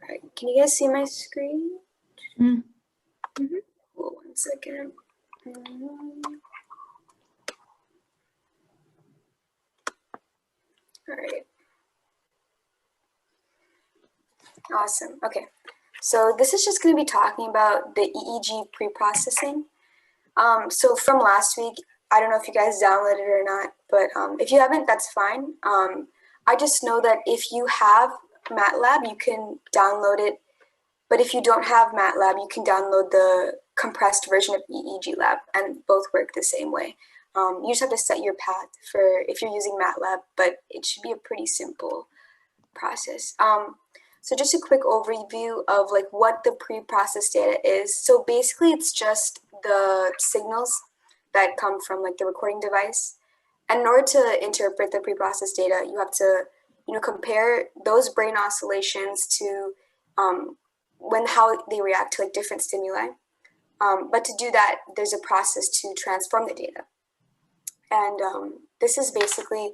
All right, can you guys see my screen? Mm-hmm. Oh, 1 second. All right. Awesome. Okay. So this is just going to be talking about the EEG pre-processing. So from last week, I don't know if you guys downloaded it or not, but if you haven't, that's fine. I just know that if you have MATLAB, you can download it. But if you don't have MATLAB, you can download the compressed version of EEG Lab, and both work the same way. You just have to set your path for if you're using MATLAB, but it should be a pretty simple process. So just a quick overview of like what the pre-processed data is. So basically it's just the signals that come from like the recording device. And in order to interpret the pre-processed data, you have to, compare those brain oscillations to how they react to like different stimuli. But to do that, there's a process to transform the data. And this is basically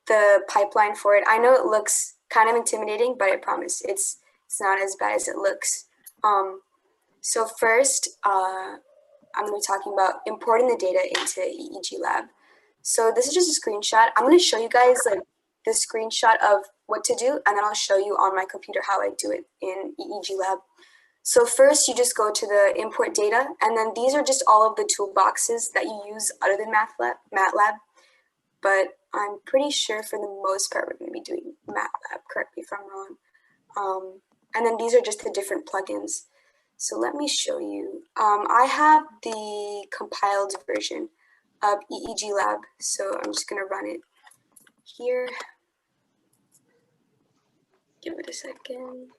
the pipeline for it. I know it looks kind of intimidating, but I promise it's not as bad as it looks. So first, I'm going to be talking about importing the data into EEG Lab. So this is just a screenshot. I'm going to show you guys like the screenshot of what to do, and then I'll show you on my computer how I do it in EEG Lab. So first, you just go to the import data, and then these are just all of the toolboxes that you use other than MATLAB. But I'm pretty sure for the most part, we're going to be doing MATLAB, correct me if I'm wrong. And then these are just the different plugins. So let me show you. I have the compiled version of EEG Lab, so I'm just going to run it here. Give it a second.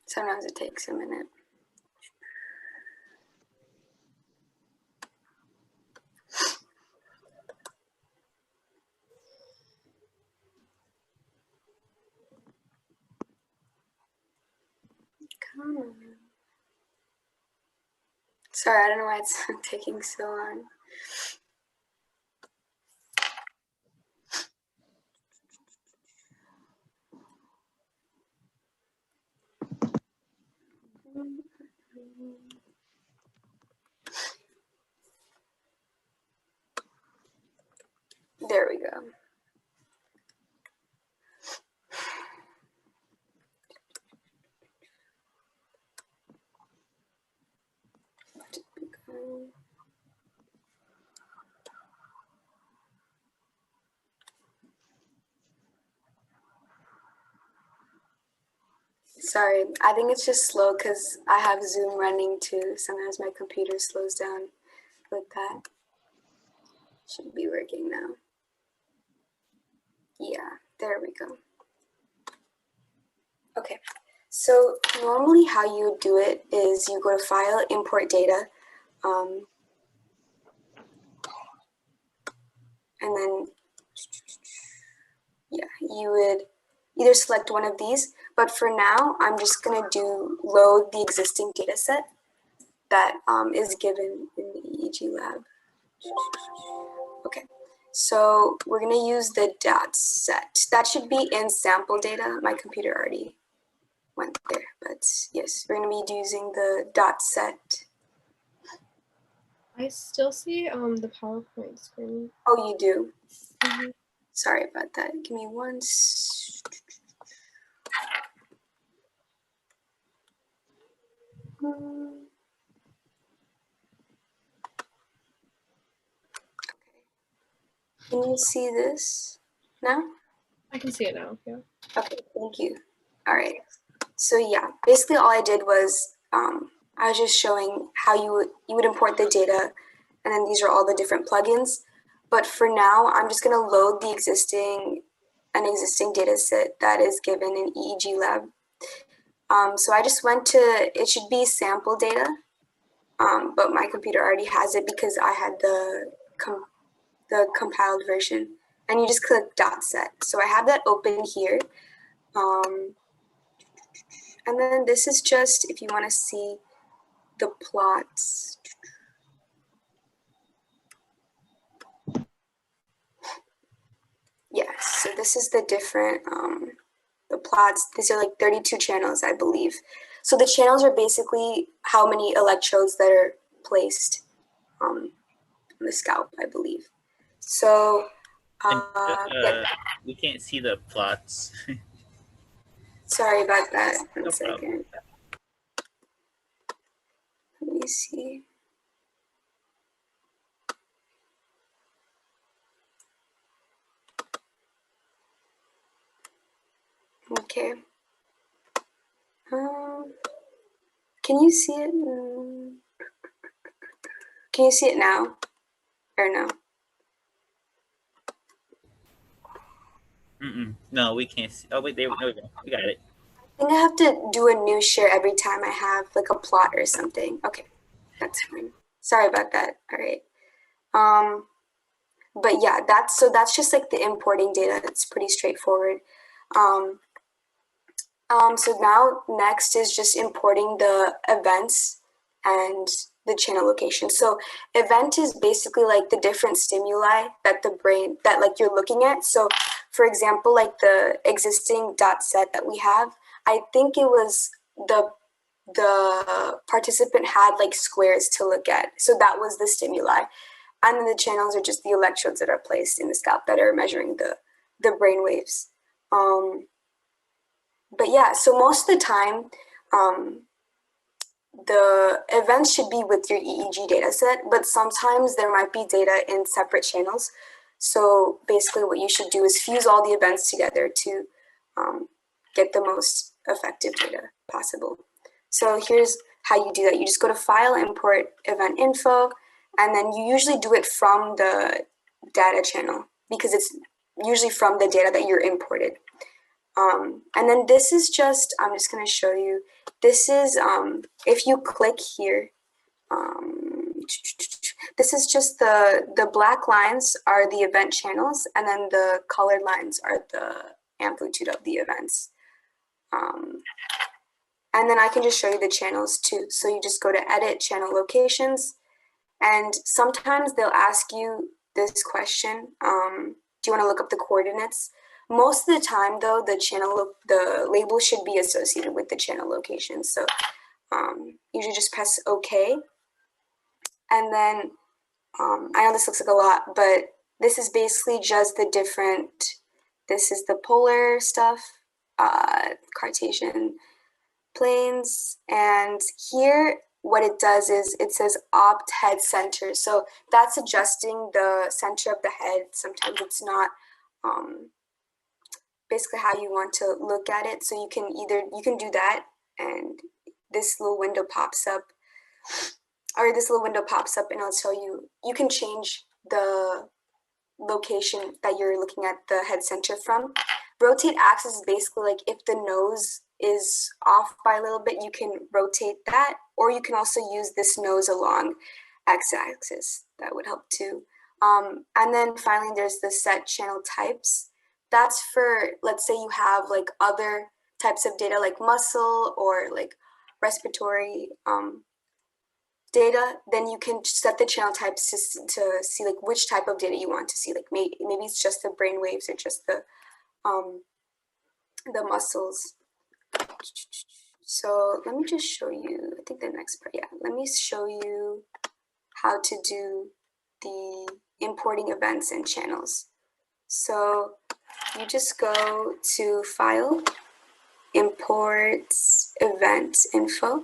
Sometimes it takes a minute. Come on. Sorry, I don't know why it's taking so long. There we go. Sorry, I think it's just slow because I have Zoom running too. Sometimes my computer slows down with that. Should be working now. Yeah, there we go. Okay, so normally how you would do it is you go to File, Import Data, and then, yeah, you would either select one of these, but for now, I'm just gonna load the existing data set that is given in the EEG Lab. Okay, so we're gonna use the dot set. That should be in sample data. My computer already went there, but yes, we're gonna be using the dot set. I still see the PowerPoint screen. Oh, you do? Mm-hmm. Sorry about that. Give me one. Can you see this now? I can see it now, yeah. Okay, thank you. All right. So yeah, basically all I did was I was just showing how you would import the data, and then these are all the different plugins. But for now, I'm just going to load an existing data set that is given in EEG Lab. So I just went to, it should be sample data, but my computer already has it because I had the compiled version. And you just click dot set. So I have that open here. And then this is just if you want to see the plots. Yes, so this is the different, the plots. These are like 32 channels, I believe. So the channels are basically how many electrodes that are placed on the scalp, I believe. So, we can't see the plots. Sorry about that. No problem. Let me see. Okay. Can you see it? Can you see it now? Or no? No, we can't see. Oh, wait, there we go. We got it. I think I have to do a new share every time I have like a plot or something. Okay, that's fine. Sorry about that. All right. But yeah, that's just like the importing data. It's pretty straightforward. So now next is just importing the events and the channel location. So event is basically like the different stimuli that the brain, that like you're looking at. So for example, like the existing dot set that we have, I think it was the participant had like squares to look at. So that was the stimuli. And then the channels are just the electrodes that are placed in the scalp that are measuring the brain waves. But yeah, so most of the time, the events should be with your EEG data set, but sometimes there might be data in separate channels. So basically what you should do is fuse all the events together to get the most effective data possible. So here's how you do that. You just go to File, Import Event Info, and then you usually do it from the data channel because it's usually from the data that you're imported. And then this is just, I'm just going to show you, this is, if you click here, this is just the black lines are the event channels, and then the colored lines are the amplitude of the events. And then I can just show you the channels too. So you just go to Edit Channel Locations, and sometimes they'll ask you this question, do you want to look up the coordinates? Most of the time, though, the label should be associated with the channel location. So usually just press OK. And then I know this looks like a lot, but this is basically just the different, this is the polar stuff, Cartesian planes. And here, what it does is it says opt head center. So that's adjusting the center of the head. Sometimes it's not basically how you want to look at it. So you can do that, and this little window pops up, and it'll tell you, you can change the location that you're looking at the head center from. Rotate axis is basically like if the nose is off by a little bit, you can rotate that, or you can also use this nose along x-axis. That would help too. And then finally, there's the set channel types. That's for, let's say you have like other types of data like muscle or like respiratory data, then you can set the channel types to see like which type of data you want to see. Like maybe it's just the brain waves or just the muscles. So let me just show you, I think the next part, yeah. Let me show you how to do the importing events and channels. So you just go to File, Import Event Info,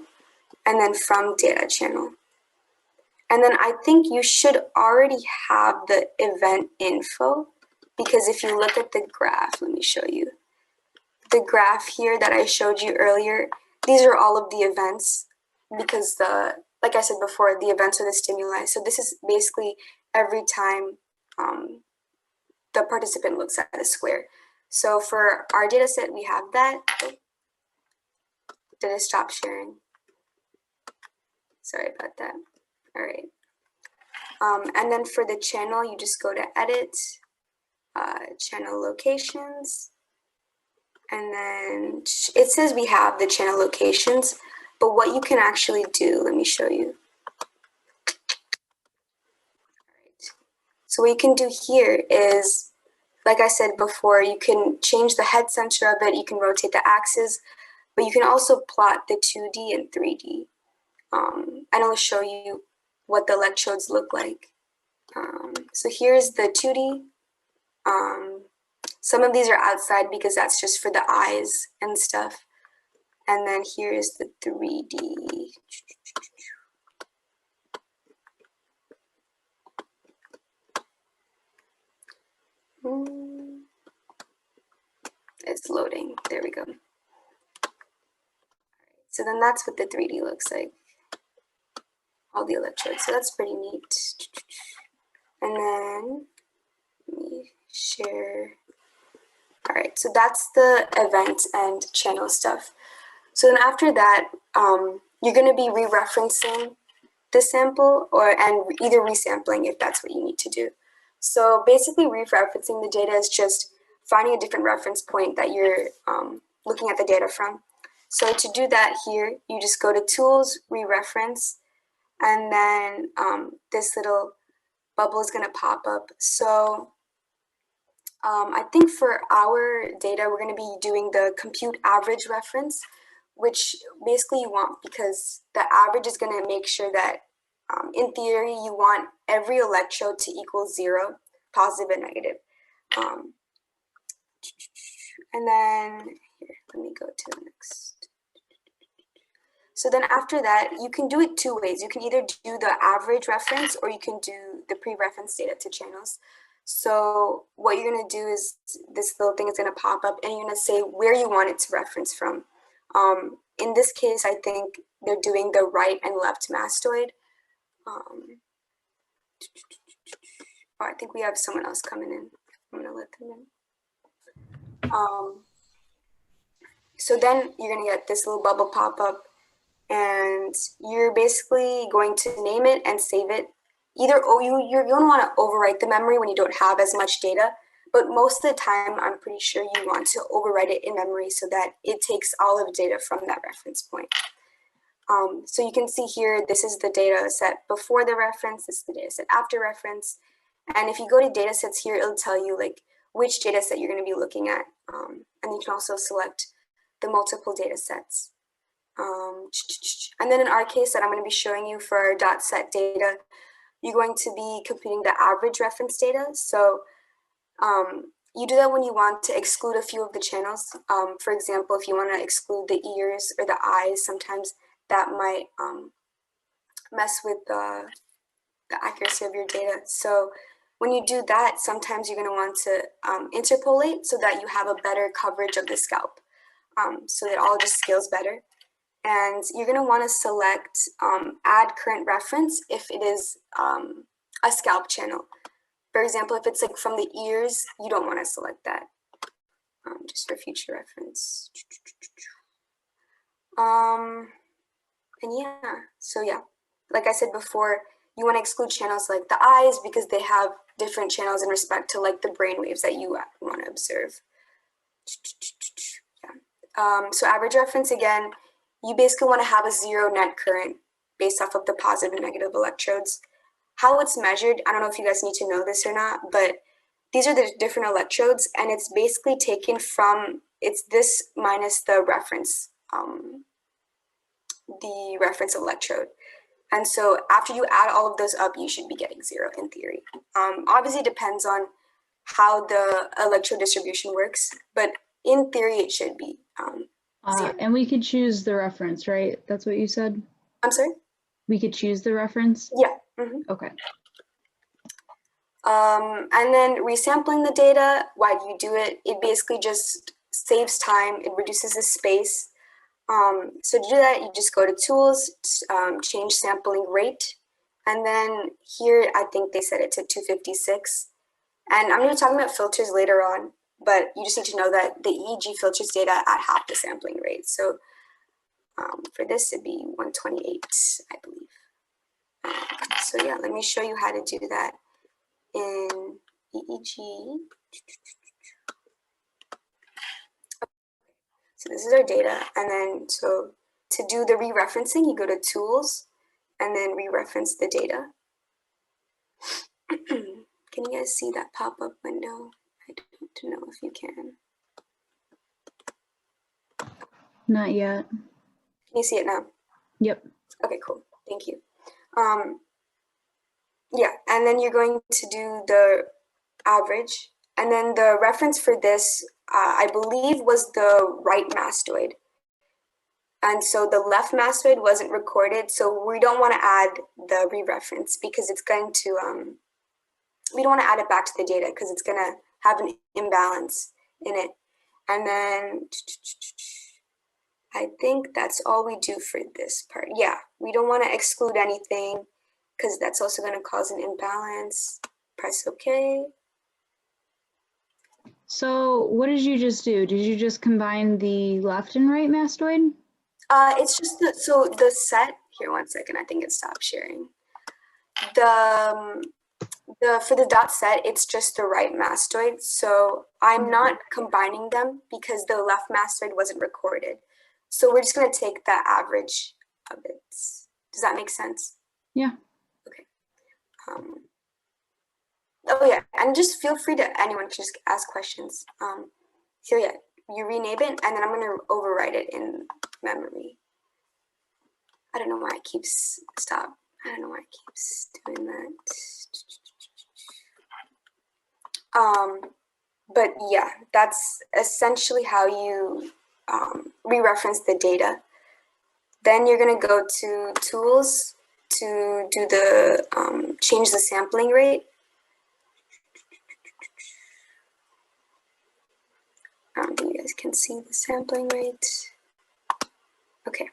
and then from Data Channel. And then I think you should already have the event info, because if you look at the graph, let me show you. The graph here that I showed you earlier, these are all of the events, because like I said before, the events are the stimuli. So this is basically every time the participant looks at a square. So for our data set, we have that. Did it stop sharing? Sorry about that. All right. And then for the channel, you just go to Edit, Channel Locations, And then it says we have the channel locations, but what you can actually do, let me show you. So what you can do here is, like I said before, you can change the head center of it, you can rotate the axis, but you can also plot the 2D and 3D. And I'll show you what the electrodes look like. So here's the 2D. Some of these are outside because that's just for the eyes and stuff. And then here's the 3D. It's loading. There we go. So then that's what the 3D looks like. All the electrodes. So that's pretty neat. And then let me share. All right, so that's the event and channel stuff. So then after that, you're going to be re-referencing the sample and either resampling if that's what you need to do. So basically re-referencing the data is just finding a different reference point that you're looking at the data from. So to do that here, you just go to Tools, Re-Reference, and then this little bubble is going to pop up. So I think for our data, we're going to be doing the compute average reference, which basically you want because the average is going to make sure that in theory, you want every electrode to equal 0, positive and negative. And then here, let me go to the next. So then after that, you can do it two ways. You can either do the average reference or you can do the pre-reference data to channels. So what you're going to do is this little thing is going to pop up and you're going to say where you want it to reference from. In this case, I think they're doing the right and left mastoid. I think we have someone else coming in. I'm going to let them in. So then you're going to get this little bubble pop up and you're basically going to name it and save it. Either you're going to want to overwrite the memory when you don't have as much data, but most of the time I'm pretty sure you want to overwrite it in memory so that it takes all of the data from that reference point. So you can see here, this is the data set before the reference, this is the data set after reference. And if you go to data sets here, it'll tell you like which data set you're going to be looking at. And you can also select the multiple data sets. And then in our case that I'm going to be showing you for our dot set data, you're going to be computing the average reference data. So you do that when you want to exclude a few of the channels. For example, if you want to exclude the ears or the eyes, sometimes that might mess with the accuracy of your data. So when you do that, sometimes you're going to want to interpolate so that you have a better coverage of the scalp. So that all just scales better. And you're going to want to select add current reference if it is a scalp channel. For example, if it's like from the ears, you don't want to select that, just for future reference. And yeah, so yeah, like I said before, you want to exclude channels like the eyes because they have different channels in respect to like the brain waves that you want to observe. Yeah. So average reference again, you basically want to have a 0 net current based off of the positive and negative electrodes. How it's measured, I don't know if you guys need to know this or not, but these are the different electrodes and it's basically taken from, it's this minus the reference electrode. And so after you add all of those up, you should be getting 0 in theory. Obviously it depends on how the electrode distribution works, but in theory it should be 0. And we could choose the reference, right? That's what you said? I'm sorry? We could choose the reference? Yeah. Mm-hmm. Okay. And then resampling the data, why do you do it? It basically just saves time, it reduces the space. So to do that, you just go to Tools, change sampling rate, and then here I think they set it to 256. And I'm going to be talking about filters later on, but you just need to know that the EEG filters data at half the sampling rate. So for this, it'd be 128, I believe. So yeah, let me show you how to do that in EEG. So this is our data. And then, so to do the re-referencing, you go to Tools and then re-reference the data. Can you guys see that pop-up window? I don't know if you can. Not yet. Can you see it now? Yep. Okay, cool. Thank you. Yeah, and then you're going to do the average. And then the reference for this, I believe, was the right mastoid. And so the left mastoid wasn't recorded, so we don't want to add the re-reference because it's going to, we don't want to add it back to the data because it's going to have an imbalance in it. And then I think that's all we do for this part. Yeah, we don't want to exclude anything because that's also going to cause an imbalance. Press OK. So what did you just do? Did you just combine the left and right mastoid? It's just so the set here. 1 second. I think it stopped sharing. For the dot set, it's just the right mastoid. So I'm not combining them because the left mastoid wasn't recorded. So we're just going to take the average of it. Does that make sense? Yeah. Okay. Oh yeah, and just feel free to, anyone can just ask questions. So yeah, you rename it, and then I'm going to overwrite it in memory. I don't know why it keeps stop. I don't know why it keeps doing that. But yeah, that's essentially how you re-reference the data. Then you're going to go to Tools to do the change the sampling rate. I don't think you guys can see the sampling rate. Okay,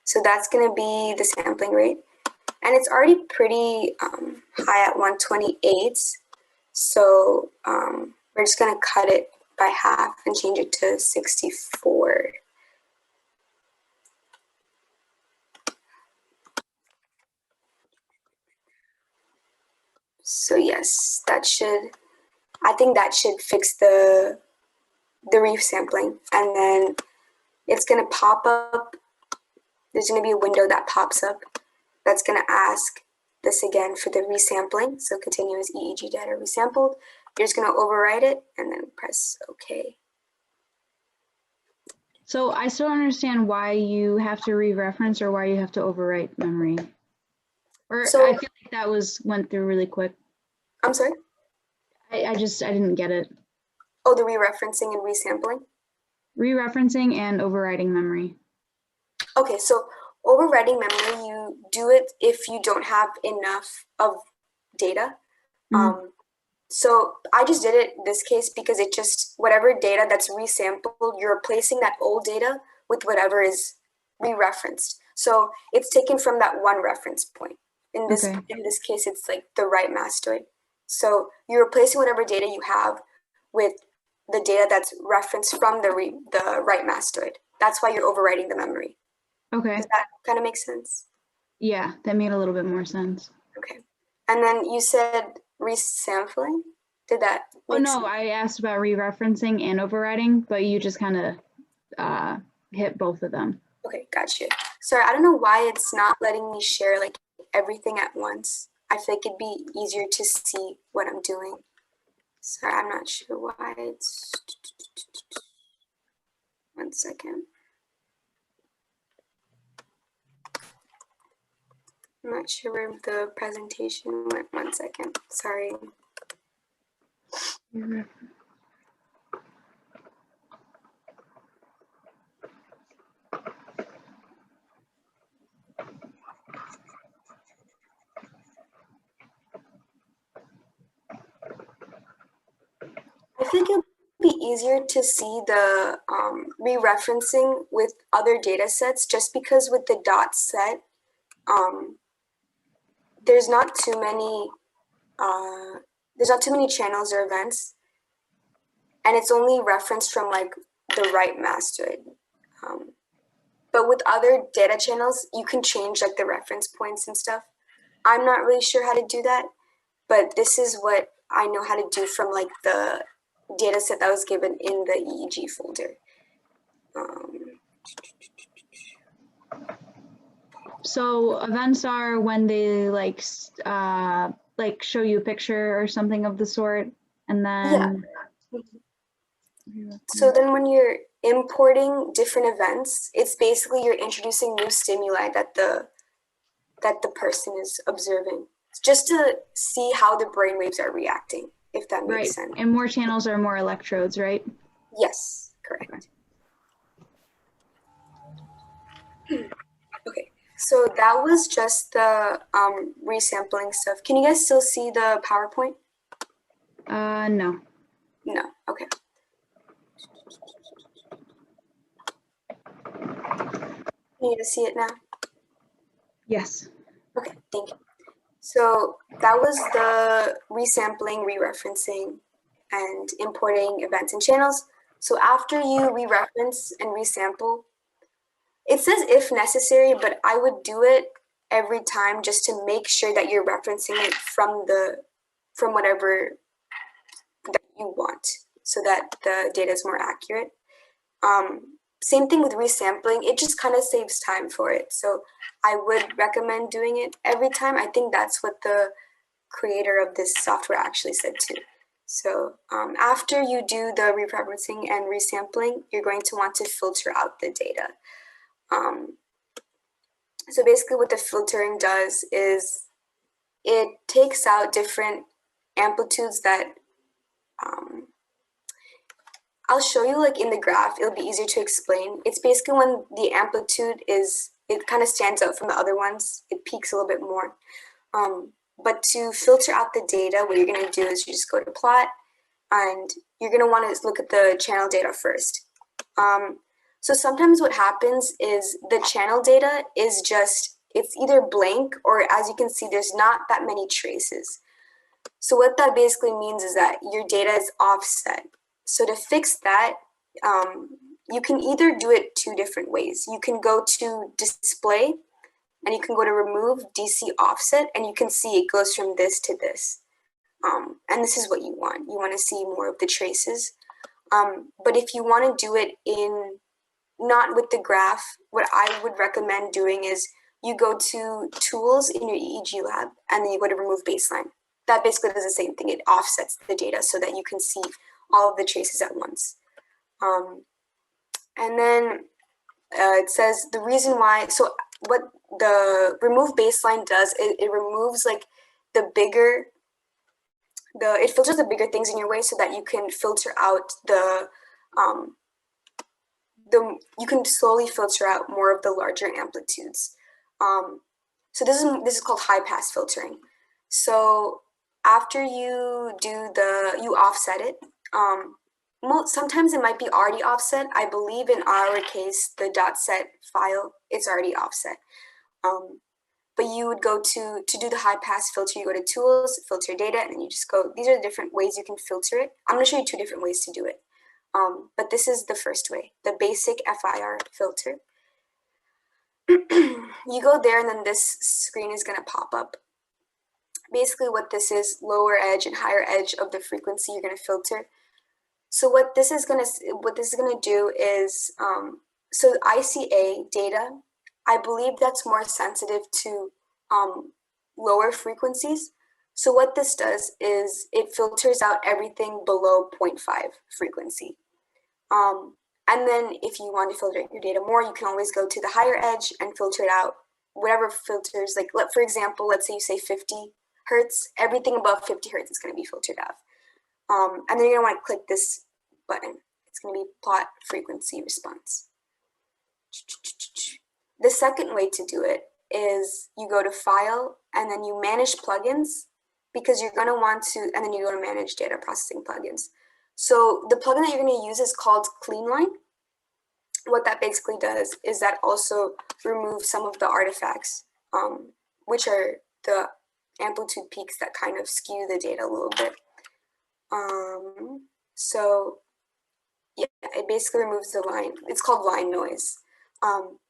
so that's going to be the sampling rate. And it's already pretty high at 128. So we're just going to cut it by half and change it to 64. So yes, that should, I think that should fix the resampling. And then it's going to pop up. There's going to be a window that pops up that's going to ask this again for the resampling. So continuous EEG data resampled. You're just going to overwrite it and then press OK. So I still don't understand why you have to re-reference or why you have to overwrite memory. Or So, I feel like that went through really quick. I'm sorry? I didn't get it. Oh, the re-referencing and resampling? Re-referencing and overwriting memory. Okay, so overwriting memory, you do it if you don't have enough of data. So I just did it in this case because it just, whatever data that's resampled, you're replacing that old data with whatever is re-referenced. So it's taken from that one reference point. In this case, it's like the right mastoid. So you're replacing whatever data you have with the data that's referenced from the right mastoid. That's why you're overwriting the memory. Okay. Does that kind of make sense? Yeah, that made a little bit more sense. Okay. And then you said resampling? Did that make sense? I asked about re-referencing and overwriting, but you just kind of hit both of them. Okay, gotcha. Sorry, I don't know why it's not letting me share like everything at once. I feel like it'd be easier to see what I'm doing. Sorry, I'm not sure why it's... 1 second. I'm not sure where the presentation went. 1 second. Sorry. I think it'll be easier to see the re-referencing with other data sets just because with the dot set, there's not too many channels or events, and it's only referenced from like the right mastoid. But with other data channels, you can change like the reference points and stuff. I'm not really sure how to do that, but this is what I know how to do from like the data set that was given in the EEG folder. So events are when they like show you a picture or something of the sort, and then So then when you're importing different events, it's basically you're introducing new stimuli that the person is observing, just to see how the brain waves are reacting, if that makes right, sense. and more channels are more electrodes, right? Yes, correct. Okay, so that was just the resampling stuff. Can you guys still see the PowerPoint? No. No, okay. You need to see it now? Yes. Okay, thank you. So that was the resampling, re-referencing, and importing events and channels. So after you re-reference and resample, it says if necessary, but I would do it every time just to make sure that you're referencing it from whatever that you want, so that the data is more accurate. Same thing with resampling, it just kind of saves time for it. So I would recommend doing it every time. I think that's what the creator of this software actually said too. So after you do the referencing and resampling, you're going to want to filter out the data. So basically what the filtering does is it takes out different amplitudes that I'll show you like in the graph, it'll be easier to explain. It's basically when the amplitude it kind of stands out from the other ones. It peaks a little bit more. But to filter out the data, what you're gonna do is you just go to plot and you're gonna wanna look at the channel data first. So sometimes what happens is the channel data is it's either blank or as you can see, there's not that many traces. So what that basically means is that your data is offset. So to fix that, you can either do it two different ways. You can go to display and you can go to remove DC offset and you can see it goes from this to this. And this is what you want. You want to see more of the traces. But if you want to do it not with the graph, what I would recommend doing is you go to tools in your EEG lab and then you go to remove baseline. That basically does the same thing. It offsets the data so that you can see all of the traces at once. And then it says the reason why, so what the remove baseline does, it removes like it filters the bigger things in your way so that you can filter out you can slowly filter out more of the larger amplitudes. So this is called high pass filtering. So after you you offset it, sometimes it might be already offset. I believe in our case, the .set file, it's already offset. But you would go to do the high pass filter, you go to tools, filter data, and then you just go, these are the different ways you can filter it. I'm gonna show you two different ways to do it. But this is the first way, the basic FIR filter. You go there and then this screen is gonna pop up. Basically what this is, lower edge and higher edge of the frequency you're gonna filter. So what this is gonna do is, so the ICA data, I believe that's more sensitive to lower frequencies. So what this does is it filters out everything below 0.5 frequency. And then if you want to filter your data more, you can always go to the higher edge and filter it out. Whatever filters, like for example, let's say you say 50 hertz, everything above 50 hertz is going to be filtered out. And then you're going to want to click this button. It's going to be plot frequency response. The second way to do it is you go to file and then you manage plugins, because you're going to want to, and then you go to manage data processing plugins. So the plugin that you're going to use is called CleanLine. What that basically does is that also removes some of the artifacts, which are the amplitude peaks that kind of skew the data a little bit. So yeah, it basically removes the line. It's called line noise.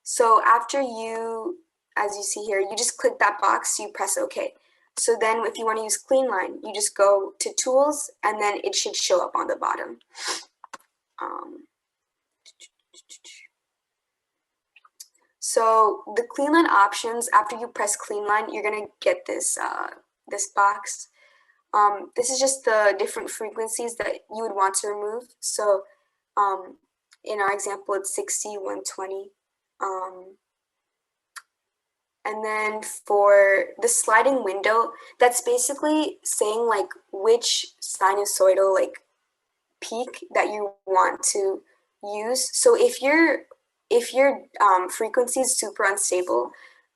So after as you see here, you just click that box, you press OK. So then if you want to use CleanLine, you just go to tools and then it should show up on the bottom. So the clean line options, after you press clean line, you're gonna get this this box. This is just the different frequencies that you would want to remove. So in our example, it's 60, 120. And then for the sliding window, that's basically saying like which sinusoidal like peak that you want to use. So if your frequency is super unstable,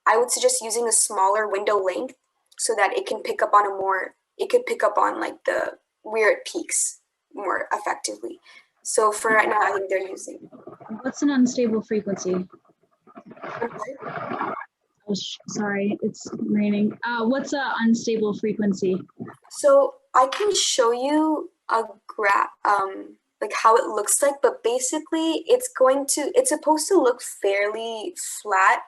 I would suggest using a smaller window length so that it can pick up on like the weird peaks more effectively. So for right now, I think they're using. What's an unstable frequency? Oh, sorry, it's raining. What's a unstable frequency? So I can show you a graph, like how it looks like, but basically it's supposed to look fairly flat,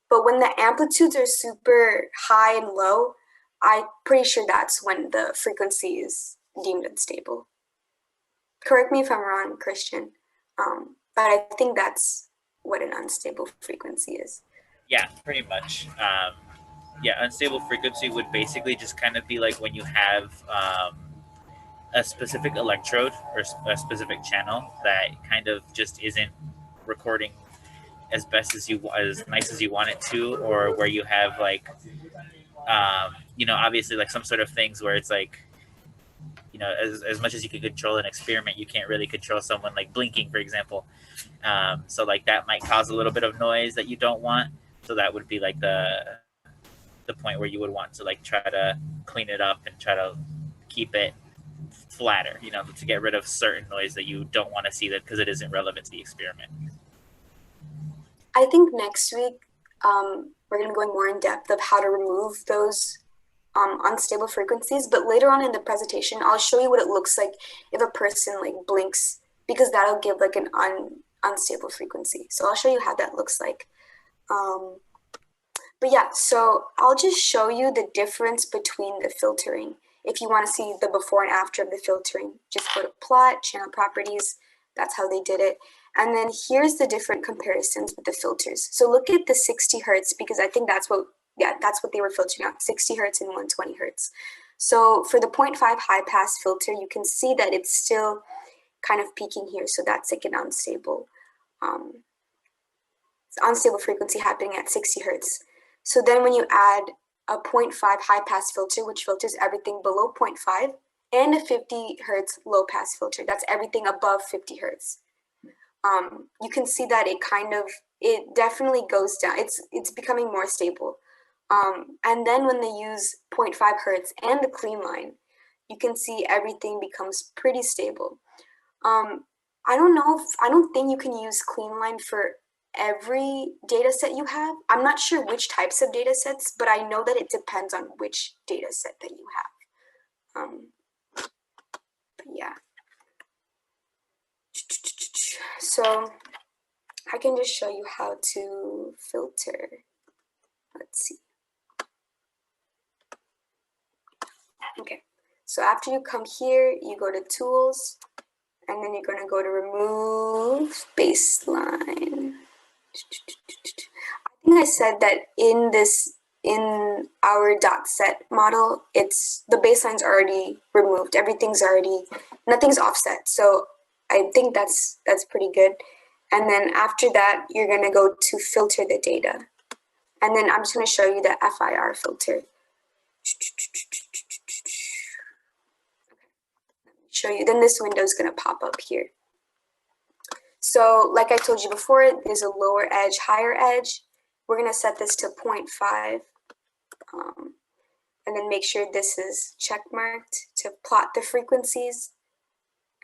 but when the amplitudes are super high and low, I'm pretty sure that's when the frequency is deemed unstable. Correct me if I'm wrong, Christian, but I think that's what an unstable frequency is. Yeah, pretty much. Yeah, unstable frequency would basically just kind of be like when you have a specific electrode or a specific channel that kind of just isn't recording as nice as you want it to, or where you have like obviously like some sort of things where it's like, as much as you can control an experiment, you can't really control someone like blinking, for example. So like that might cause a little bit of noise that you don't want. So that would be like the point where you would want to like try to clean it up and try to keep it flatter, to get rid of certain noise that you don't want to see that because it isn't relevant to the experiment. I think next week we're going to go more in depth of how to remove those unstable frequencies, but later on in the presentation I'll show you what it looks like if a person like blinks, because that'll give like an unstable frequency. So I'll show you how that looks like. But yeah, so I'll just show you the difference between the filtering. If you want to see the before and after of the filtering, just go to plot, channel properties. That's how they did it. And then here's the different comparisons with the filters. So look at the 60 hertz, because I think that's what they were filtering out, 60 hertz and 120 hertz. So for the 0.5 high pass filter, you can see that it's still kind of peaking here. So that's like an unstable frequency happening at 60 hertz. So then when you add a 0.5 high pass filter, which filters everything below 0.5, and a 50 hertz low pass filter, that's everything above 50 hertz. You can see that it definitely goes down. It's becoming more stable. And then when they use 0.5 hertz and the clean line, you can see everything becomes pretty stable. I don't think you can use clean line for every data set you have. I'm not sure which types of data sets, but I know that it depends on which data set that you have. But yeah. So I can just show you how to filter. Let's see. Okay, so after you come here, you go to tools, and then you're going to go to remove baseline. I think I said that in our dot set model, the baseline's already removed. Nothing's offset. So I think that's pretty good. And then after that, you're going to go to filter the data. And then I'm just going to show you the FIR filter. Show you. Then this window is going to pop up here. So like I told you before, there's a lower edge, higher edge. We're going to set this to 0.5. And then make sure this is check marked to plot the frequencies.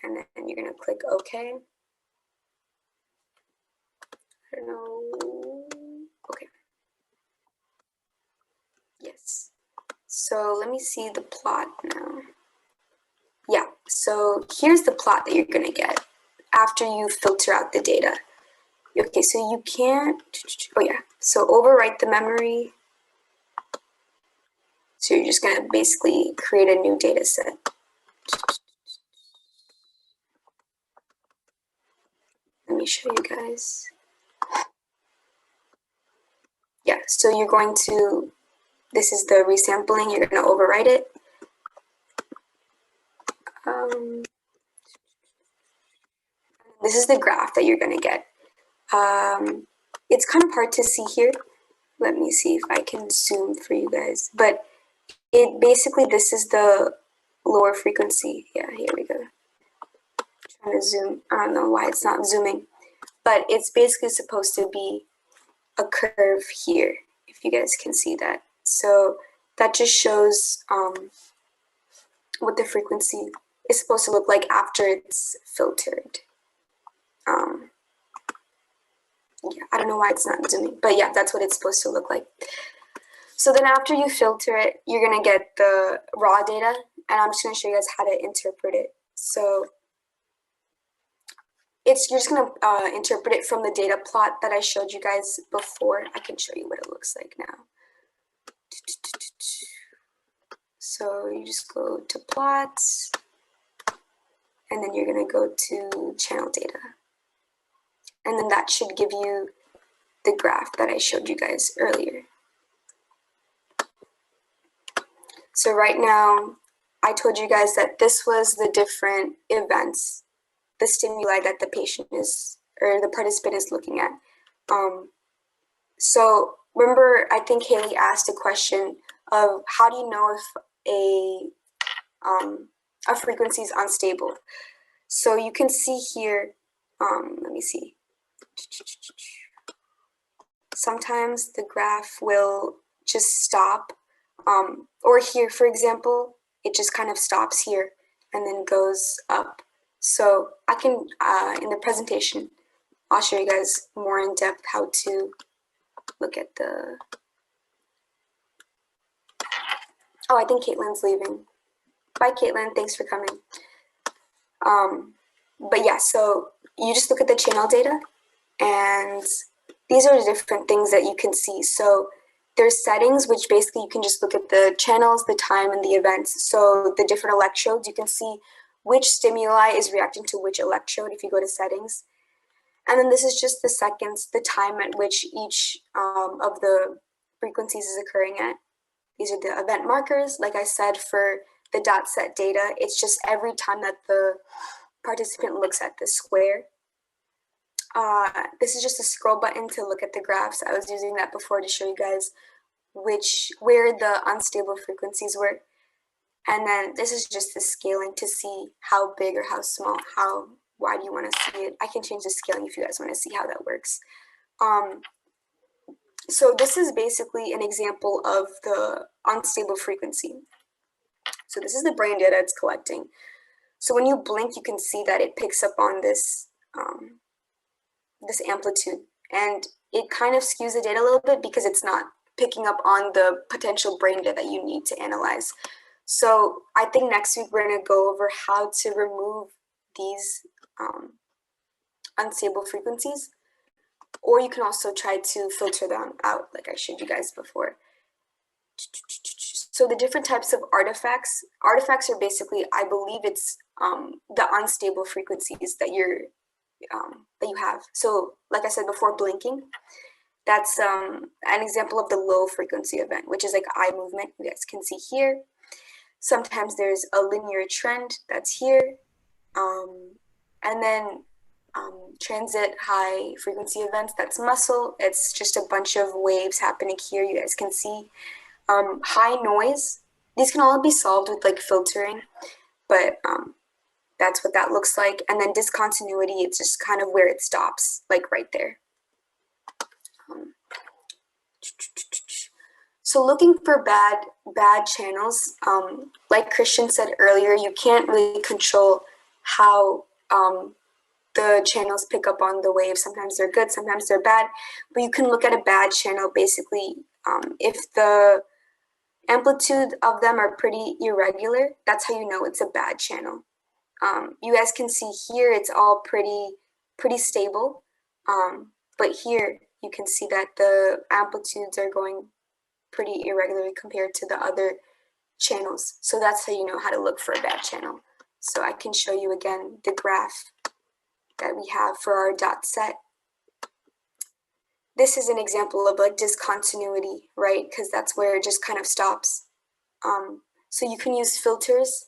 And then you're going to click OK. I don't know. Okay. Yes. So let me see the plot now. Yeah, so here's the plot that you're going to get after you filter out the data. Okay, so you can't, so overwrite the memory. So you're just going to basically create a new data set. Let me show you guys. yeah, so you're going to, this is the resampling, you're going to overwrite it. This is the graph that you're going to get. It's kind of hard to see here. Let me see if I can zoom for you guys. But it basically, this is the lower frequency. Yeah, here we go. Trying to zoom. I don't know why it's not zooming. But it's basically supposed to be a curve here, if you guys can see that. So that just shows what the frequency is supposed to look like after it's filtered. Yeah, I don't know why it's not zooming, but yeah, that's what it's supposed to look like. So then after you filter it, you're gonna get the raw data, and I'm just gonna show you guys how to interpret it. So you're just gonna interpret it from the data plot that I showed you guys before. I can show you what it looks like now. So you just go to plots, and then you're gonna go to channel data. And then that should give you the graph that I showed you guys earlier. So right now, I told you guys that this was the different events, the stimuli that the patient is, or the participant is looking at. So remember, I think Haley asked a question of how do you know if a frequency is unstable? So you can see here, let me see. Sometimes the graph will just stop, or here, for example, it just kind of stops here and then goes up. So I can, in the presentation, I'll show you guys more in depth how to look at the, oh, I think Caitlin's leaving. Bye, Caitlin, thanks for coming. But yeah, so you just look at the channel data, and these are the different things that you can see. So there's settings, which basically you can just look at the channels, the time, and the events. So the different electrodes, you can see which stimuli is reacting to which electrode if you go to settings. And then this is just the seconds, the time at which each of the frequencies is occurring at. These are the event markers. Like I said, for the dot set data, it's just every time that the participant looks at the square. This is just a scroll button to look at the graphs. I was using that before to show you guys where the unstable frequencies were. And then this is just the scaling to see how big or how small, how wide you want to see it. I can change the scaling if you guys want to see how that works. So this is basically an example of the unstable frequency. So this is the brain data it's collecting. So when you blink, you can see that it picks up on this this amplitude, and it kind of skews the data a little bit because it's not picking up on the potential brain data that you need to analyze. So I think next week we're going to go over how to remove these unstable frequencies, or you can also try to filter them out like I showed you guys before. So the different types of artifacts are basically, I believe it's the unstable frequencies that that you have. So like I said before, blinking, that's an example of the low frequency event, which is like eye movement, you guys can see here. Sometimes there's a linear trend that's here. And then transit high frequency events, that's muscle. It's just a bunch of waves happening here, you guys can see. High noise, these can all be solved with like filtering, but that's what that looks like. And then discontinuity, it's just kind of where it stops, like right there. So looking for bad channels, like Christian said earlier, you can't really control how the channels pick up on the wave. Sometimes they're good, sometimes they're bad, but you can look at a bad channel basically if the amplitude of them are pretty irregular, that's how you know it's a bad channel. You guys can see here it's all pretty stable, but here you can see that the amplitudes are going pretty irregularly compared to the other channels. So that's how you know how to look for a bad channel. So I can show you again the graph that we have for our dot set. this is an example of like discontinuity, right? Because that's where it just kind of stops. So you can use filters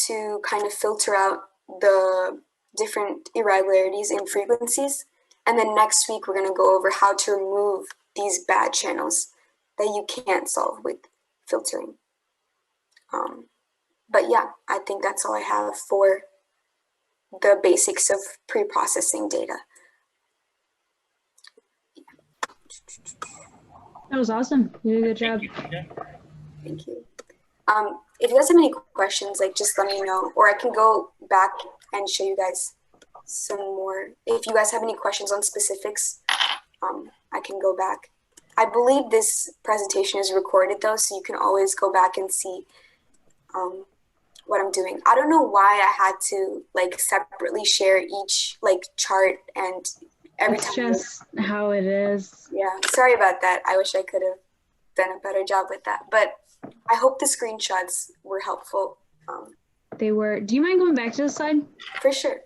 to kind of filter out the different irregularities in frequencies. And then next week, we're going to go over how to remove these bad channels that you can't solve with filtering. But yeah, I think that's all I have for the basics of pre-processing data. That was awesome. You did a good job. Thank you. If you guys have any questions, like just let me know, or I can go back and show you guys some more. If you guys have any questions on specifics, I can go back. I believe this presentation is recorded though, so you can always go back and see what I'm doing. I don't know why I had to like separately share each like chart and every time. It's just how it is. Yeah, sorry about that. I wish I could have done a better job with that, but I hope the screenshots were helpful. They were. Do you mind going back to the slide? For sure.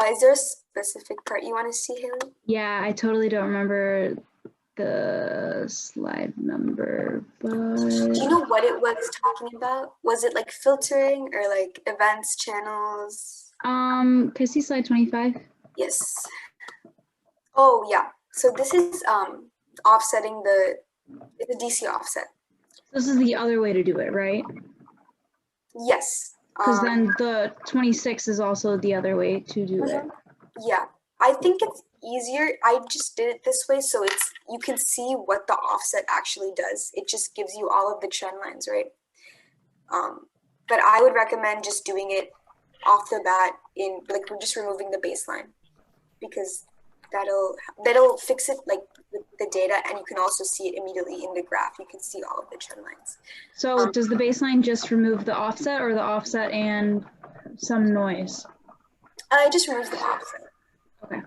Is there a specific part you want to see, Haley? Yeah, I totally don't remember the slide number, but Do you know what it was talking about? Was it like filtering or like events, channels? can I see slide 25? Yes. Oh yeah. So this is offsetting the DC offset. This is the other way to do it, right? Yes. Because then the 26 is also the other way to do it. Yeah, I think it's easier. I just did it this way, so it's you can see what the offset actually does. It just gives you all of the trend lines, right? But I would recommend just doing it off the bat in like we're just removing the baseline because that'll fix it like with the data, and you can also see it immediately in the graph. You can see all of the trend lines. So does the baseline just remove the offset or the offset and some noise? It just removes the offset. Okay.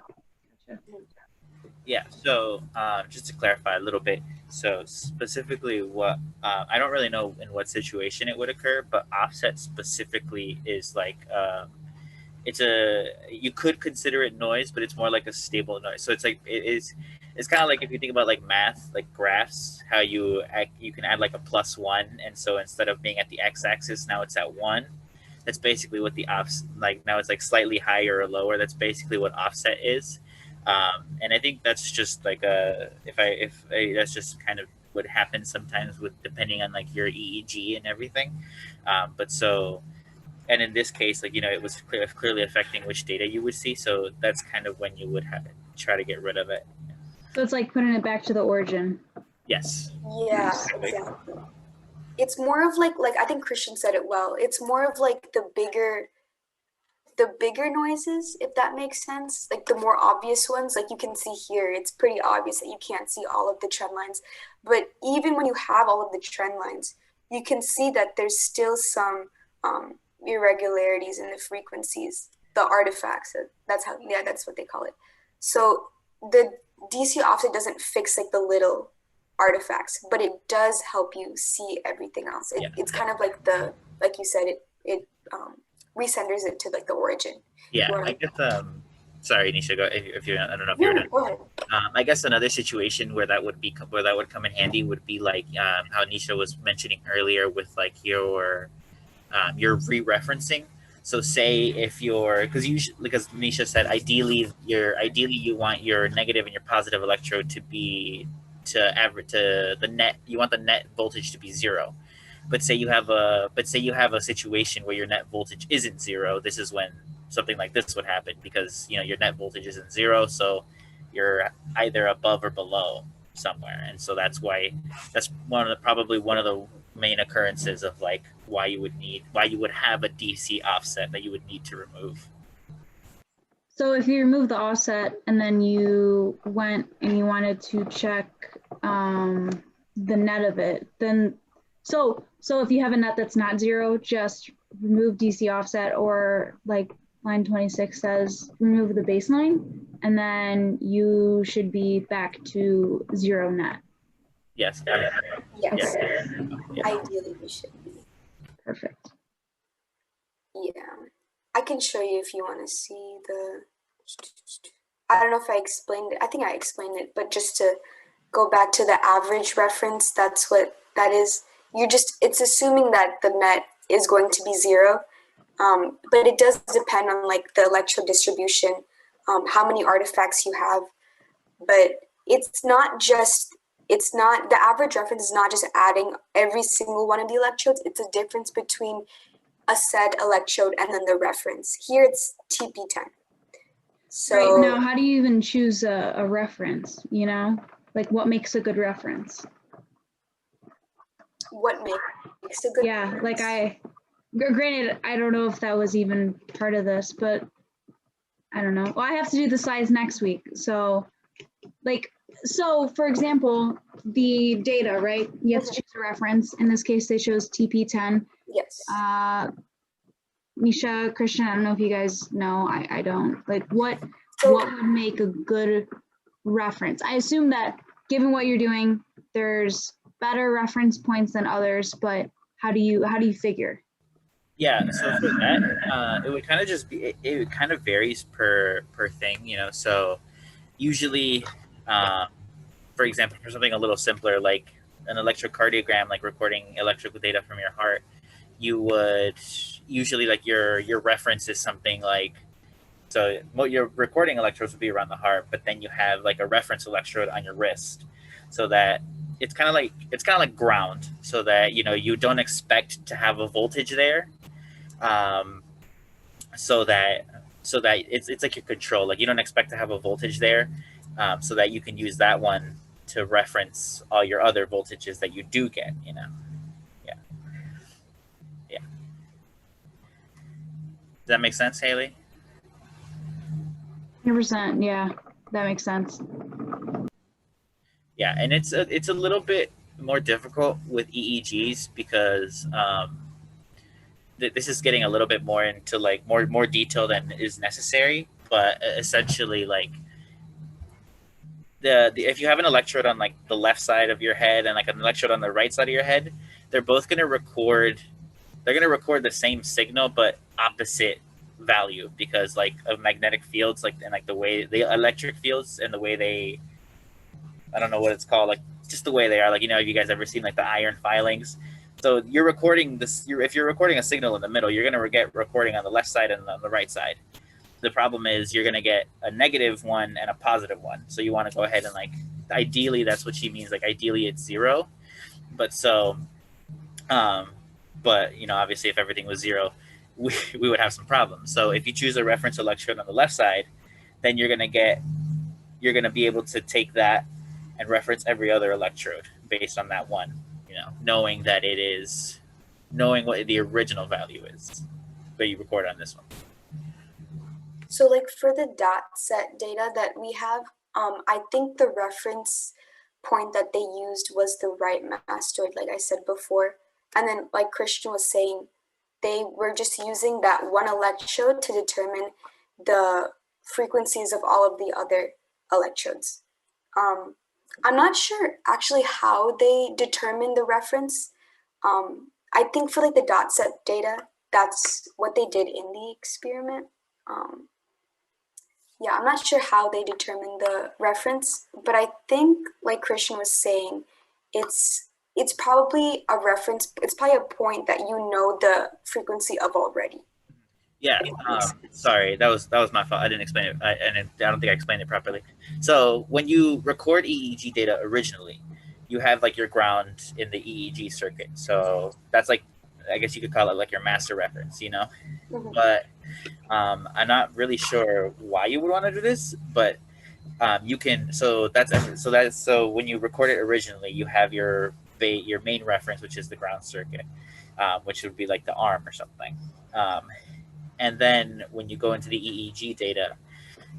Yeah, so just to clarify a little bit, so specifically what, I don't really know in what situation it would occur, but offset specifically is like, you could consider it noise, but it's more like a stable noise. So it's like, it's kind of like if you think about like math, like graphs, how you can add like a +1. And so instead of being at the x-axis, now it's at 1. That's basically what the like now it's like slightly higher or lower. That's basically what offset is. And I think that's just like that's just kind of what happens sometimes with depending on like your EEG and everything. And in this case, like, it was clearly affecting which data you would see. So that's kind of when you would try to get rid of it. So it's like putting it back to the origin. Yes. Yeah, exactly. It's more of like I think Christian said it well. It's more of like the bigger noises, if that makes sense. Like the more obvious ones, like you can see here, it's pretty obvious that you can't see all of the trend lines. But even when you have all of the trend lines, you can see that there's still some irregularities in the frequencies, the artifacts. That's what they call it. So the DC offset doesn't fix like the little artifacts, but it does help you see everything else. It's kind of like like you said, it resenders it to like the origin. Yeah, I guess. Sorry, Nisha, go if you're. I don't know if you're done. Go ahead. I guess another situation where that would come in handy would be like how Nisha was mentioning earlier with like your re-referencing. So say if because Nisha said ideally you want your negative and your positive electrode to be the net. You want the net voltage to be 0. But say you have a situation where your net voltage isn't 0. This is when something like this would happen because your net voltage isn't 0, so you're either above or below somewhere, and so that's probably one of the main occurrences of like why you would have a DC offset that you would need to remove. So if you remove the offset and then you went and you wanted to check the net of it, then so if you have a net that's not 0, just remove DC offset, or like line 26 says, remove the baseline, and then you should be back to 0 net. Yes. Yes. Yeah. Ideally, we should be. Perfect. Yeah. I can show you if you want to see the. I don't know if I explained it. I think I explained it, but just to go back to the average reference, that's what that is. It's assuming that the net is going to be 0. But it does depend on like the electrode distribution, how many artifacts you have. But the average reference is not just adding every single one of the electrodes. It's a difference between a said electrode and then the reference. Here it's TP10. So Right now, how do you even choose a reference, you know? Like what makes a good reference? what makes a good Yeah, like granted, I don't know if that was even part of this, but I don't know. Well, I have to do the slides next week. So for example, the data, right? You have to choose a reference. In this case, they chose TP10. Yes. Nisha, Christian, I don't know if you guys know. I don't. Like what would make a good reference? I assume that given what you're doing, there's better reference points than others, but how do you figure? Yeah, so for that, it would kind of just be, it kind of varies per thing, you know. So usually, for example, for something a little simpler like an electrocardiogram, like recording electrical data from your heart, you would usually like your reference is something like, so your recording electrodes would be around the heart, but then you have like a reference electrode on your wrist, so that it's kind of like ground, so that you don't expect to have a voltage there, so that it's like your control, like you don't expect to have a voltage there, so that you can use that one to reference all your other voltages that you do get. Yeah. Does that make sense, Haley? 100%. Yeah, that makes sense. Yeah, and it's a little bit more difficult with EEGs because this is getting a little bit more into like more detail than is necessary. But essentially, like the if you have an electrode on like the left side of your head and like an electrode on the right side of your head, they're both going to record. They're going to record the same signal but opposite value because like of magnetic fields, like and like the way the electric fields and the way they, I don't know what it's called, like just the way they are. Like, have you guys ever seen like the iron filings? So you're recording this. If you're recording a signal in the middle, you're going to get recording on the left side and on the right side. The problem is you're going to get a negative one and a positive one. So you want to go ahead and like, ideally, that's what she means. Like ideally it's 0. But so, but obviously if everything was 0, we would have some problems. So if you choose a reference electrode on the left side, then you're going to be able to take that and reference every other electrode based on that one, knowing that it is, knowing what the original value is that you record on this one. So like for the dot set data that we have, I think the reference point that they used was the right mastoid, like I said before. And then like Christian was saying, they were just using that one electrode to determine the frequencies of all of the other electrodes. I'm not sure actually how they determined the reference. I think for like the dot set data, that's what they did in the experiment. Yeah, I'm not sure how they determined the reference, but I think like Christian was saying, it's probably a reference. It's probably a point that you know the frequency of already. Yeah. Sorry, that was my fault. I didn't explain it, and I don't think I explained it properly. So when you record EEG data originally, you have like your ground in the EEG circuit. So that's like, I guess you could call it like your master reference, Mm-hmm. But I'm not really sure why you would want to do this, but you can. So when you record it originally, you have your main reference, which is the ground circuit, which would be like the arm or something. And then when you go into the EEG data,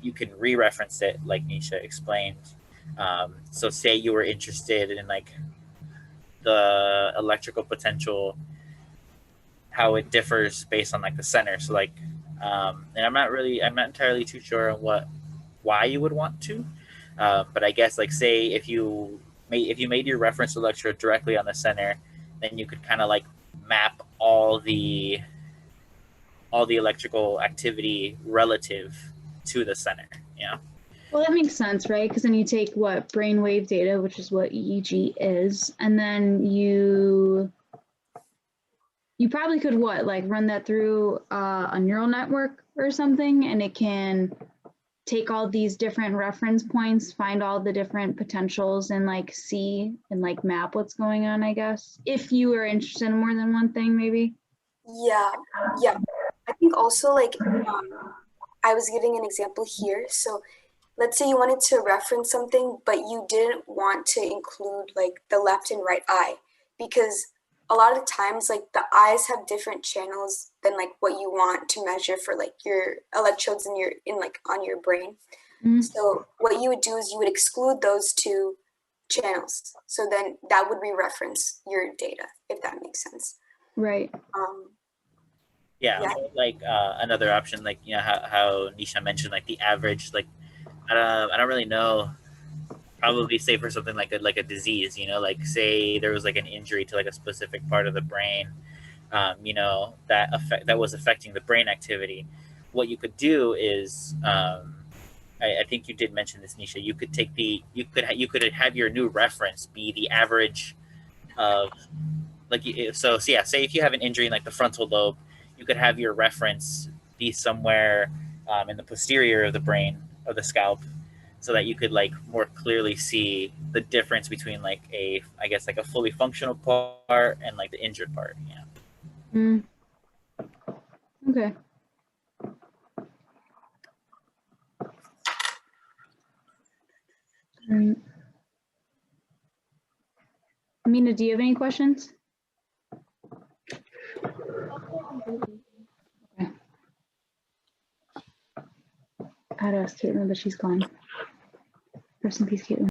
you can re-reference it, like Nisha explained. So say you were interested in like the electrical potential, how it differs based on like the center. So like, and I'm not entirely too sure on why you would want to, but I guess like say if you made your reference electrode directly on the center, then you could kind of like map all the electrical activity relative to the center, Well, that makes sense, right? Because then you take what brainwave data, which is what EEG is, and then you probably could what, like run that through a neural network or something, and it can take all these different reference points, find all the different potentials, and like see and like map what's going on, I guess. If you are interested in more than one thing, maybe. Yeah, yeah. I think also like I was giving an example here. So let's say you wanted to reference something, but you didn't want to include like the left and right eye because a lot of times like the eyes have different channels than like what you want to measure for like your electrodes in like on your brain. Mhm. So what you would do is you would exclude those two channels. So then that would re-reference your data, if that makes sense. Right. Yeah, Yeah. like another option, like how Nisha mentioned, like the average, like I don't really know. Probably say for something like a disease, like say there was like an injury to like a specific part of the brain, that was affecting the brain activity. What you could do is, I think you did mention this, Nisha. You could take you could have your new reference be the average of like so yeah. Say if you have an injury in like the frontal lobe, you could have your reference be somewhere in the posterior of the brain or the scalp, so that you could like more clearly see the difference between like I guess like a fully functional part and like the injured part. Yeah. Mm. Okay. Amina, do you have any questions? I'd ask Caitlin, but she's gone. Rest in peace, Caitlin.